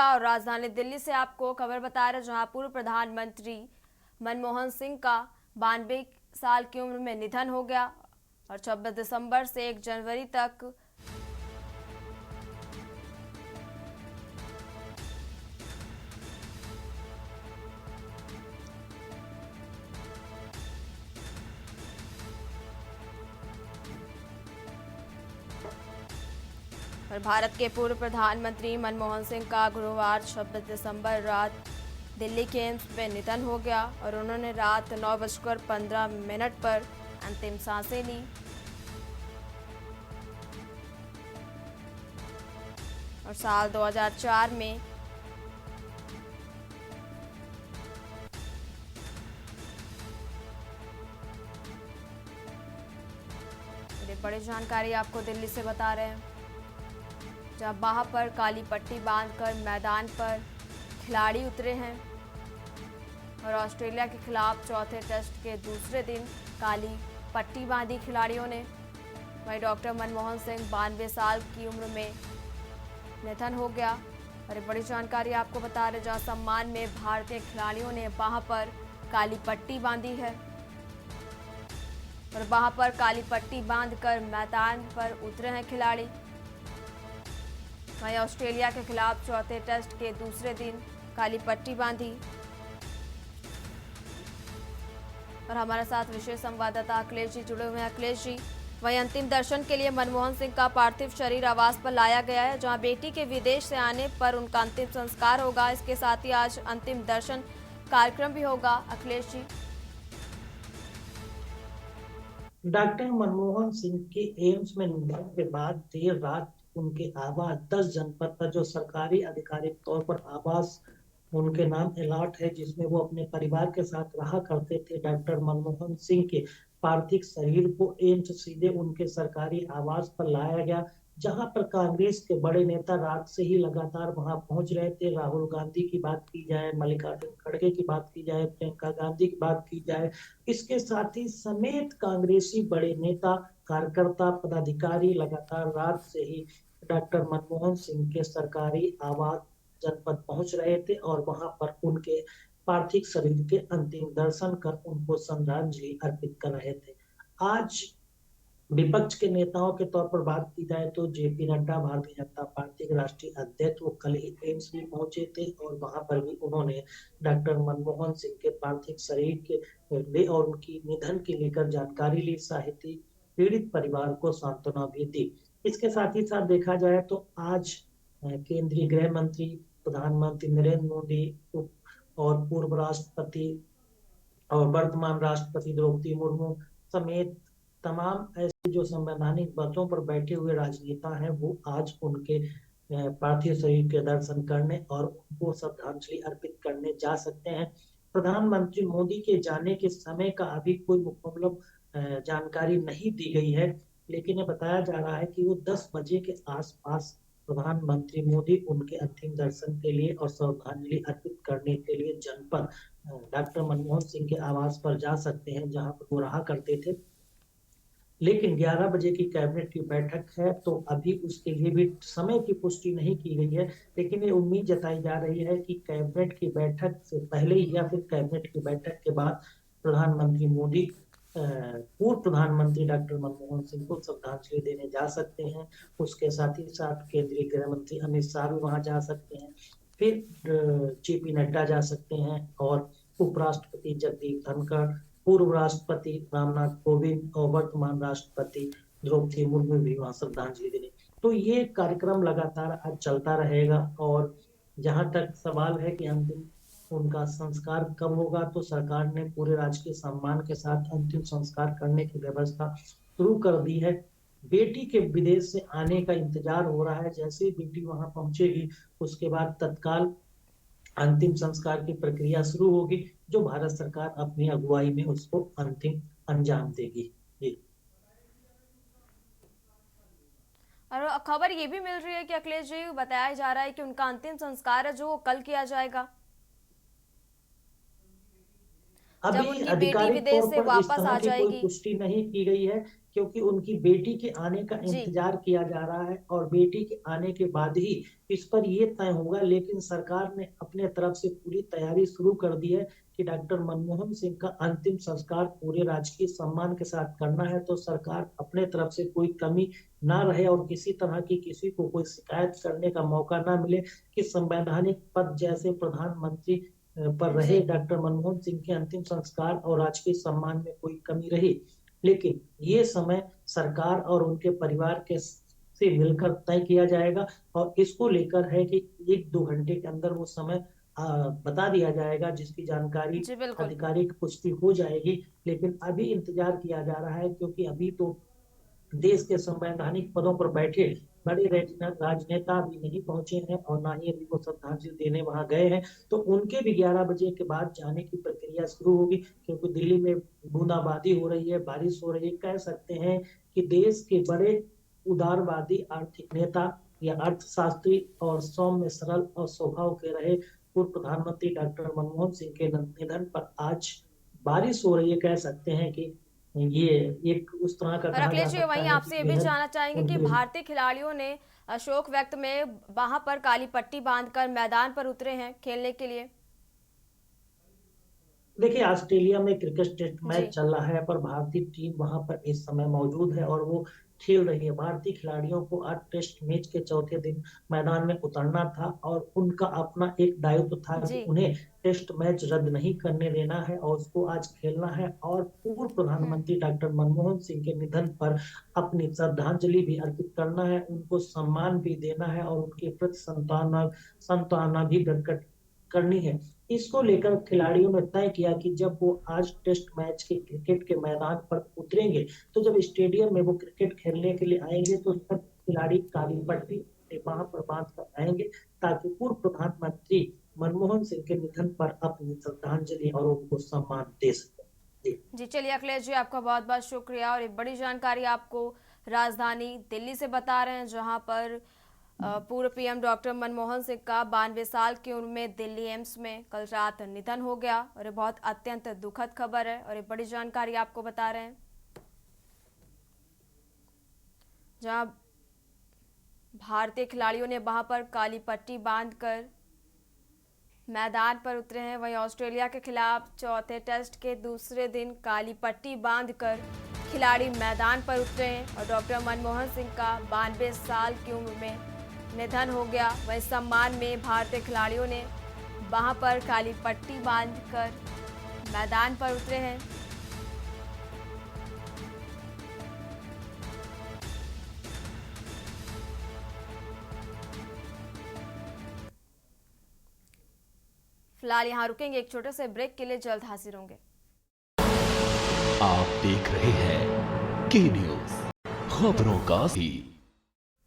और राजधानी दिल्ली से आपको खबर बता रहे जहां पूर्व प्रधानमंत्री मनमोहन सिंह का 92 साल की उम्र में निधन हो गया और 26 दिसंबर से 1 जनवरी तक और भारत के पूर्व प्रधानमंत्री मनमोहन सिंह का गुरुवार 26 दिसंबर रात दिल्ली के एम्स में निधन हो गया और उन्होंने रात 9:15 पर अंतिम सांसें ली। और साल 2004 में बड़ी जानकारी आपको दिल्ली से बता रहे हैं जहां बाह पर काली पट्टी बांधकर मैदान पर खिलाड़ी उतरे हैं और ऑस्ट्रेलिया के खिलाफ चौथे टेस्ट के दूसरे दिन काली पट्टी बांधी खिलाड़ियों ने। वहीं डॉक्टर मनमोहन सिंह 92 साल की उम्र में निधन हो गया और एक बड़ी जानकारी आपको बता रहे जहां सम्मान में भारतीय खिलाड़ियों ने बाह पर काली पट्टी बांधी है और बाह पर काली पट्टी बांधकर मैदान पर उतरे हैं खिलाड़ी। वहीं ऑस्ट्रेलिया के खिलाफ चौथे टेस्ट के दूसरे दिन काली पट्टी बांधी और हमारे साथ विशेष संवाददाता अखिलेश जी जुड़े हुए हैं। अखिलेश जी, वहीं अंतिम दर्शन के लिए मनमोहन सिंह का पार्थिव शरीर आवास पर लाया गया है जहां बेटी के विदेश से आने पर उनका अंतिम संस्कार होगा। इसके साथ ही आज अंतिम दर्शन कार्यक्रम भी होगा। अखिलेश जी, डॉक्टर मनमोहन सिंह के एम्स में निधन के बाद देर रात उनके आवास 10 जनपद का जो सरकारी आधिकारिक तौर पर आवास उनके नाम अलॉट है, जिसमें वो अपने परिवार के साथ रहा करते थे, डॉक्टर मनमोहन सिंह के पार्थिव शरीर को एम्स सीधे उनके सरकारी आवास पर लाया गया, जहां पर कांग्रेस के बड़े नेता रात से ही लगातार वहां पहुंच रहे थे। राहुल गांधी की बात की जाए, मल्लिकार्जुन खड़गे की बात की जाए, प्रियंका गांधी की बात की जाए, इसके साथ ही समेत कांग्रेसी बड़े नेता, कार्यकर्ता, पदाधिकारी लगातार रात से ही डॉक्टर मनमोहन सिंह के सरकारी आवास जनपद पहुंच रहे थे और वहां पर उनके पार्थिव शरीर के अंतिम दर्शन कर उनको श्रद्धांजलि अर्पित कर रहे थे। आज विपक्ष के नेताओं के तौर पर बात की जाए तो जेपी नड्डा, भारतीय जनता पार्टी के राष्ट्रीय अध्यक्ष, वो कल ही एम्स भी पहुंचे थे और वहां पर भी उन्होंने डॉक्टर मनमोहन सिंह के पार्थिव शरीर के और उनकी निधन के लेकर जानकारी ली, साहित्य पीड़ित परिवार को सांत्वना भी दी। इसके साथ ही साथ देखा जाए तो आज केंद्रीय गृह मंत्री, प्रधानमंत्री नरेंद्र मोदी और पूर्व राष्ट्रपति और वर्तमान राष्ट्रपति द्रौपदी मुर्मू समेत तमाम ऐसे जो संवैधानिक पदों पर बैठे हुए राजनेता हैं, वो आज उनके पार्थिव शरीर के दर्शन करने और उनको श्रद्धांजलि अर्पित करने जा सकते हैं। प्रधानमंत्री मोदी के जाने के समय का अभी कोई मतलब जानकारी नहीं दी गई है, लेकिन ये बताया जा रहा है कि वो 10 बजे के आसपास प्रधानमंत्री मोदी उनके अंतिम दर्शन के लिए और श्रद्धांजलि अर्पित करने के लिए जनपद डॉक्टर मनमोहन सिंह के आवास पर जा सकते हैं, जहां पर वो रहा करते थे। लेकिन 11 बजे की कैबिनेट की बैठक है, तो अभी उसके लिए भी समय की पुष्टि नहीं की गई है, लेकिन ये उम्मीद जताई जा रही है कि कैबिनेट की बैठक से पहले ही या फिर कैबिनेट की बैठक के बाद प्रधानमंत्री मोदी पूर्व प्रधानमंत्री डॉक्टर मनमोहन सिंह को श्रद्धांजलि देने जा सकते हैं। उसके साथ ही साथ केंद्रीय गृह मंत्री अमित शाह भी वहां जा सकते हैं, फिर जेपी नड्डा जा सकते हैं और उपराष्ट्रपति जगदीप धनखड़, पूर्व राष्ट्रपति रामनाथ कोविंद और वर्तमान राष्ट्रपति द्रौपदी मुर्मू भी वहां श्रद्धांजलि देने। तो ये कार्यक्रम लगातार आज चलता रहेगा और जहां तक सवाल है कि अंतिम उनका संस्कार कब होगा, तो सरकार ने पूरे राजकीय सम्मान के साथ अंतिम संस्कार करने की व्यवस्था शुरू कर दी है। बेटी के विदेश से आने का इंतजार हो रहा है, जैसे ही बेटी वहां पहुंचेगी उसके बाद तत्काल अंतिम संस्कार की प्रक्रिया शुरू होगी, जो भारत सरकार अपनी अगुवाई में उसको अंतिम अंजाम देगी। जी। और खबर ये भी मिल रही है कि अखिलेश जी, बताया जा रहा है कि उनका अंतिम संस्कार है जो कल किया जाएगा। जब अभी उनकी बेटी आधिकारिक विदेश तौर से पर इस वापस तरह आ की कोई जाएगी? पुष्टि नहीं की गई है, क्योंकि उनकी बेटी के आने का जी। इंतजार किया जा रहा है और बेटी के आने के बाद ही इस पर ये तय होगा। लेकिन सरकार ने अपने तरफ से पूरी तैयारी शुरू कर दी है कि डॉक्टर मनमोहन सिंह का अंतिम संस्कार पूरे राजकीय सम्मान के साथ करना है, तो सरकार अपने तरफ से कोई कमी ना रहे और किसी तरह की किसी को कोई शिकायत करने का मौका ना मिले कि संवैधानिक पद जैसे प्रधानमंत्री पर रहे जी। डॉक्टर मनमोहन सिंह के अंतिम संस्कार और राजकीय सम्मान में कोई कमी रही। लेकिन ये समय सरकार और उनके परिवार के से मिलकर तय किया जाएगा और इसको लेकर है कि 1-2 घंटे के अंदर वो समय बता दिया जाएगा, जिसकी जानकारी जी, बिल्कुल। आधिकारिक पुष्टि हो जाएगी। लेकिन अभी इंतजार किया जा रहा है, क्योंकि अभी तो देश के संवैधानिक पदों पर बैठे बड़े राजनेता अभी नहीं पहुंचे हैं और ना ही अभी वो श्रद्धांजलि देने वहां गए हैं। तो उनके भी 11 बजे के बाद जाने की प्रक्रिया शुरू होगी, क्योंकि दिल्ली में बूंदाबांदी हो रही है, बारिश हो रही है। कह सकते हैं कि देश के बड़े उदारवादी आर्थिक नेता या अर्थशास्त्री और सौम्य सरल और स्वभाव के रहे पूर्व प्रधानमंत्री डॉक्टर मनमोहन सिंह के निधन पर आज बारिश हो रही है। कह सकते हैं कि ये एक उस तरह का और कहा जा अखिलेश जी, सकता वहीं है कि आपसे ये भी बेहद जानना चाहेंगे कि उनके। भारतीय खिलाड़ियों ने शोक व्यक्त में वहां पर काली पट्टी बांधकर मैदान पर उतरे हैं खेलने के लिए। देखिए, ऑस्ट्रेलिया में क्रिकेट टेस्ट मैच जी। चल रहा है, पर भारतीय टीम वहां पर इस समय मौजूद है और वो खेल रही है। भारतीय खिलाड़ियों को आज टेस्ट मैच के चौथे दिन मैदान में उतरना था और उनका अपना एक दायित्व था कि जी। उन्हें टेस्ट मैच रद्द नहीं करने देना है और उसको आज खेलना है और पूर्व प्रधानमंत्री डॉक्टर मनमोहन सिंह के निधन पर अपनी श्रद्धांजलि भी अर्पित करना है, उनको सम्मान भी देना है और उनके प्रति सांत्वना भी प्रकट करनी है। इसको लेकर खिलाड़ियों ने तय किया कि जब वो आज टेस्ट मैच के क्रिकेट के मैदान पर उतरेंगे, तो जब स्टेडियम में वो क्रिकेट खेलने के लिए आएंगे, तो सब खिलाड़ी काली पट्टी वहां पर बांध कर आएंगे, ताकि पूर्व प्रधानमंत्री मनमोहन सिंह के निधन पर अपनी श्रद्धांजलि और उनको सम्मान दे सके। जी, चलिए अखिलेश जी, आपका बहुत बहुत शुक्रिया। और एक बड़ी जानकारी आपको राजधानी दिल्ली से बता रहे हैं, जहां पर पूर्व पीएम डॉक्टर मनमोहन सिंह का 92 साल की उम्र में दिल्ली एम्स में कल रात निधन हो गया। और ये बहुत अत्यंत दुखद खबर है और एक बड़ी जानकारी आपको बता रहे हैं, जहां भारतीय खिलाड़ियों ने वहां पर काली पट्टी बांधकर मैदान पर उतरे हैं। वहीं ऑस्ट्रेलिया के खिलाफ चौथे टेस्ट के दूसरे दिन काली पट्टी बांधकर खिलाड़ी मैदान पर उतरे हैं और डॉक्टर मनमोहन सिंह का 92 साल की उम्र में निधन हो गया। वहीं सम्मान में भारतीय खिलाड़ियों ने वहां पर काली पट्टी बांधकर मैदान पर उतरे हैं। फिलहाल यहाँ रुकेंगे एक छोटे से ब्रेक के लिए, जल्द हाजिर होंगे। आप देख रहे हैं के न्यूज, खबरों का